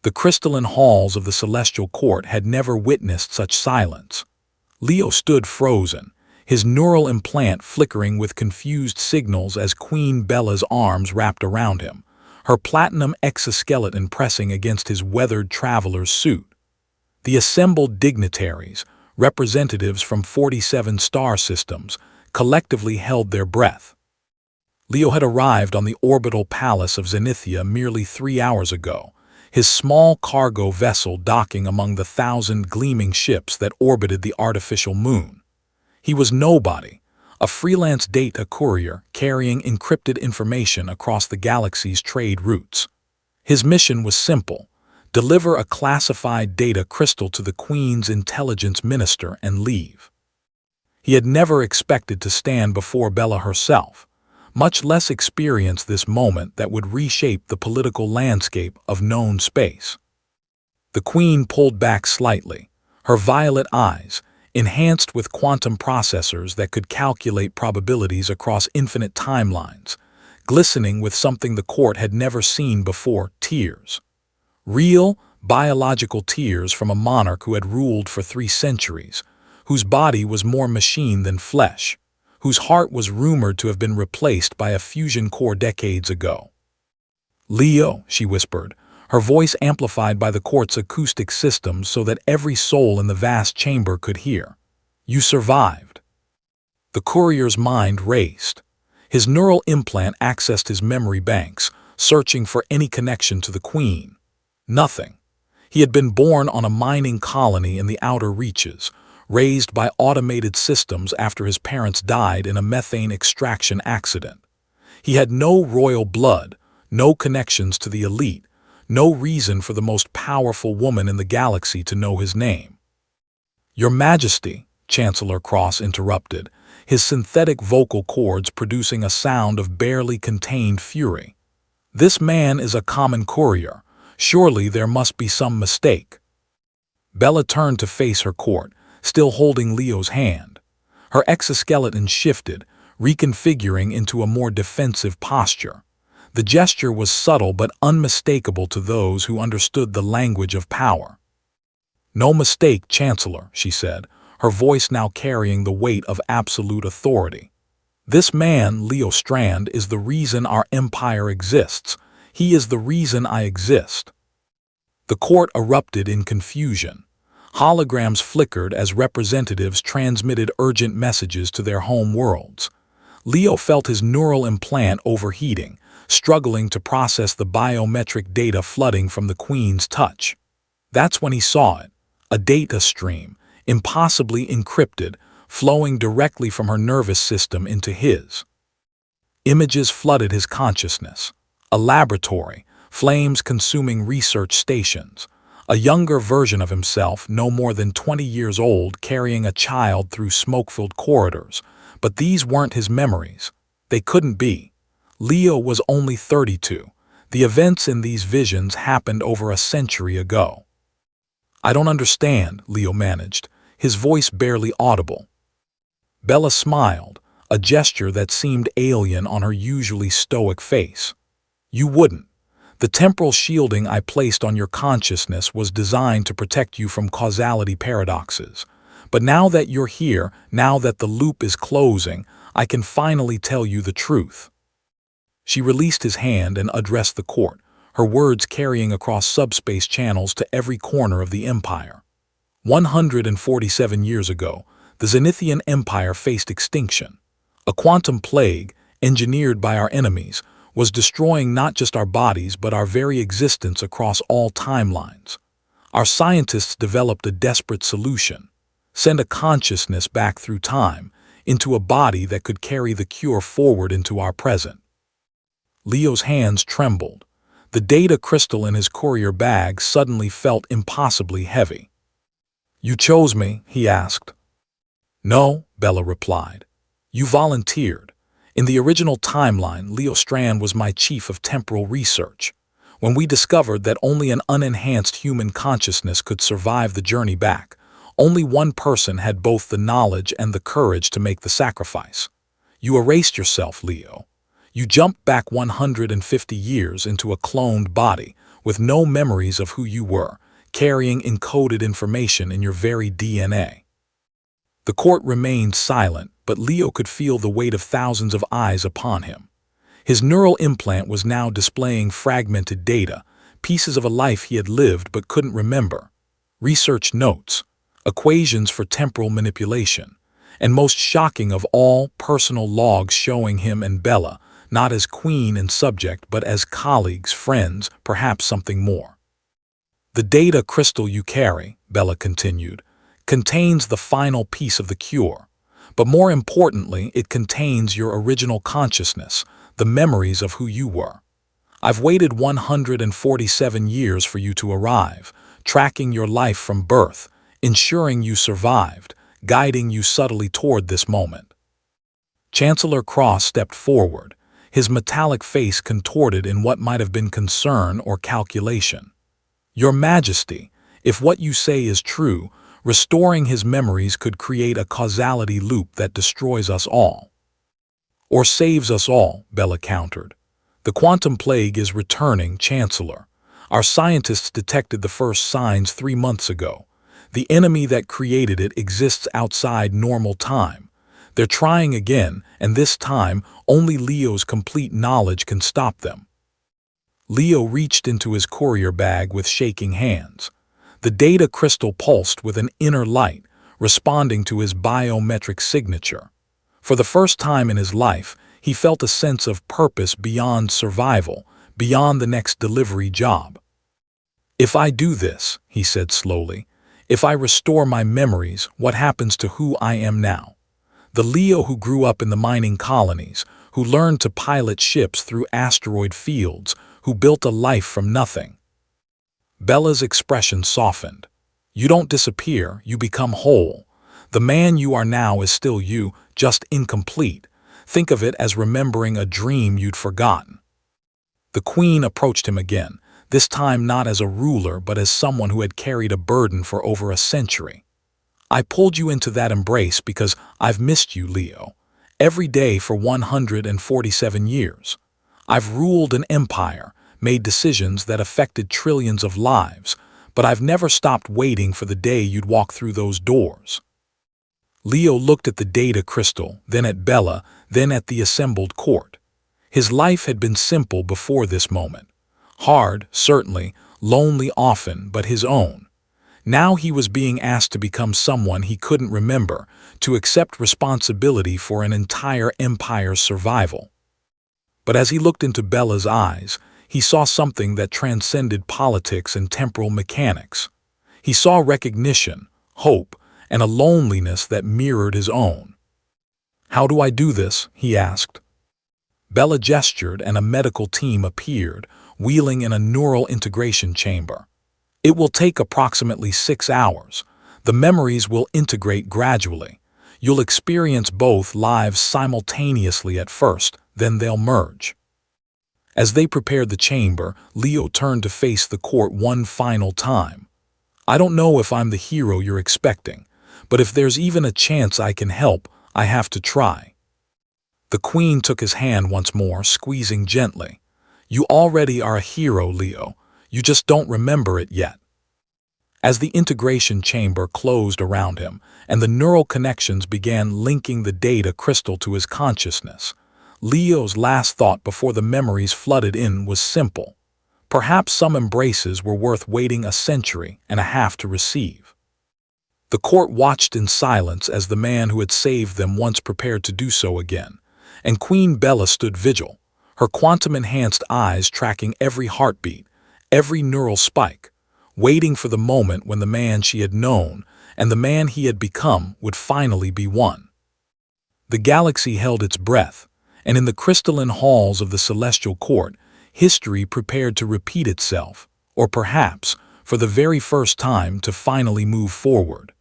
The crystalline halls of the celestial court had never witnessed such silence. Leo stood frozen, his neural implant flickering with confused signals as Queen Bella's arms wrapped around him, her platinum exoskeleton pressing against his weathered traveler's suit. The assembled dignitaries, representatives from 47 star systems, collectively held their breath. Leo had arrived on the orbital palace of Zenithia merely 3 hours ago, his small cargo vessel docking among the 1,000 gleaming ships that orbited the artificial moon. He was nobody, a freelance data courier carrying encrypted information across the galaxy's trade routes. His mission was simple: deliver a classified data crystal to the Queen's intelligence minister and leave. He had never expected to stand before Bella herself, much less experience this moment that would reshape the political landscape of known space. The Queen pulled back slightly, her violet eyes, enhanced with quantum processors that could calculate probabilities across infinite timelines, glistening with something the court had never seen before: tears. Real, biological tears from a monarch who had ruled for 3 centuries, whose body was more machine than flesh, whose heart was rumored to have been replaced by a fusion core decades ago. "Leo," she whispered, her voice amplified by the court's acoustic systems so that every soul in the vast chamber could hear. "You survived." The courier's mind raced. His neural implant accessed his memory banks, searching for any connection to the Queen. Nothing. He had been born on a mining colony in the outer reaches, raised by automated systems after his parents died in a methane extraction accident. He had no royal blood, no connections to the elite, no reason for the most powerful woman in the galaxy to know his name. "Your Majesty," Chancellor Cross interrupted, his synthetic vocal cords producing a sound of barely contained fury. "This man is a common courier. Surely there must be some mistake." Bella turned to face her court, still holding Leo's hand. Her exoskeleton shifted, reconfiguring into a more defensive posture. The gesture was subtle but unmistakable to those who understood the language of power. "No mistake, Chancellor," she said, her voice now carrying the weight of absolute authority. "This man, Leo Strand, is the reason our empire exists. He is the reason I exist." The court erupted in confusion. Holograms flickered as representatives transmitted urgent messages to their home worlds. Leo felt his neural implant overheating, struggling to process the biometric data flooding from the Queen's touch. That's when he saw it, a data stream, impossibly encrypted, flowing directly from her nervous system into his. Images flooded his consciousness. A laboratory, flames consuming research stations, a younger version of himself no more than 20 years old carrying a child through smoke-filled corridors. But these weren't his memories. They couldn't be. Leo was only 32. The events in these visions happened over a century ago. "I don't understand," Leo managed, his voice barely audible. Bella smiled, a gesture that seemed alien on her usually stoic face. "You wouldn't. The temporal shielding I placed on your consciousness was designed to protect you from causality paradoxes. But now that you're here, now that the loop is closing, I can finally tell you the truth." She released his hand and addressed the court, her words carrying across subspace channels to every corner of the empire. 147 years ago, the Zenithian Empire faced extinction. A quantum plague, engineered by our enemies, was destroying not just our bodies but our very existence across all timelines. Our scientists developed a desperate solution: send a consciousness back through time, into a body that could carry the cure forward into our present. Leo's hands trembled. The data crystal in his courier bag suddenly felt impossibly heavy. "You chose me?" he asked. "No," Bella replied. "You volunteered. In the original timeline, Leo Strand was my chief of temporal research. When we discovered that only an unenhanced human consciousness could survive the journey back, only one person had both the knowledge and the courage to make the sacrifice. You erased yourself, Leo. You jumped back 150 years into a cloned body, with no memories of who you were, carrying encoded information in your very DNA. The court remained silent, but Leo could feel the weight of thousands of eyes upon him. His neural implant was now displaying fragmented data, pieces of a life he had lived but couldn't remember. Research notes, equations for temporal manipulation, and most shocking of all, personal logs showing him and Bella, not as queen and subject but as colleagues, friends, perhaps something more. The data crystal you carry, Bella continued, contains the final piece of the cure. But more importantly, it contains your original consciousness, the memories of who you were. I've waited 147 years for you to arrive, tracking your life from birth, ensuring you survived, guiding you subtly toward this moment. Chancellor Cross stepped forward, his metallic face contorted in what might have been concern or calculation. Your Majesty, if what you say is true, restoring his memories could create a causality loop that destroys us all. Or saves us all, Bella countered. The quantum plague is returning, Chancellor. Our scientists detected the first signs 3 months ago. The enemy that created it exists outside normal time. They're trying again, and this time, only Leo's complete knowledge can stop them. Leo reached into his courier bag with shaking hands. The data crystal pulsed with an inner light, responding to his biometric signature. For the first time in his life, he felt a sense of purpose beyond survival, beyond the next delivery job. If I do this, he said slowly, if I restore my memories, what happens to who I am now? The Leo who grew up in the mining colonies, who learned to pilot ships through asteroid fields, who built a life from nothing. Bella's expression softened. You don't disappear, you become whole. The man you are now is still you, just incomplete. Think of it as remembering a dream you'd forgotten. The Queen approached him again, this time not as a ruler but as someone who had carried a burden for over a century. I pulled you into that embrace because I've missed you, Leo. Every day for 147 years. I've ruled an empire, made decisions that affected trillions of lives, but I've never stopped waiting for the day you'd walk through those doors. Leo looked at the data crystal, then at Bella, then at the assembled court. His life had been simple before this moment. Hard, certainly, lonely often, but his own. Now he was being asked to become someone he couldn't remember, to accept responsibility for an entire empire's survival. But as he looked into Bella's eyes, he saw something that transcended politics and temporal mechanics. He saw recognition, hope, and a loneliness that mirrored his own. How do I do this? He asked. Bella gestured and a medical team appeared, wheeling in a neural integration chamber. It will take approximately 6 hours. The memories will integrate gradually. You'll experience both lives simultaneously at first, then they'll merge. As they prepared the chamber, Leo turned to face the court one final time. I don't know if I'm the hero you're expecting, but if there's even a chance I can help, I have to try. The Queen took his hand once more, squeezing gently. You already are a hero, Leo. You just don't remember it yet. As the integration chamber closed around him and the neural connections began linking the data crystal to his consciousness, Leo's last thought before the memories flooded in was simple. Perhaps some embraces were worth waiting a century and a half to receive. The court watched in silence as the man who had saved them once prepared to do so again, and Queen Bella stood vigil, her quantum-enhanced eyes tracking every heartbeat, every neural spike, waiting for the moment when the man she had known and the man he had become would finally be one. The galaxy held its breath, and in the crystalline halls of the celestial court, history prepared to repeat itself, or perhaps, for the very first time, to finally move forward.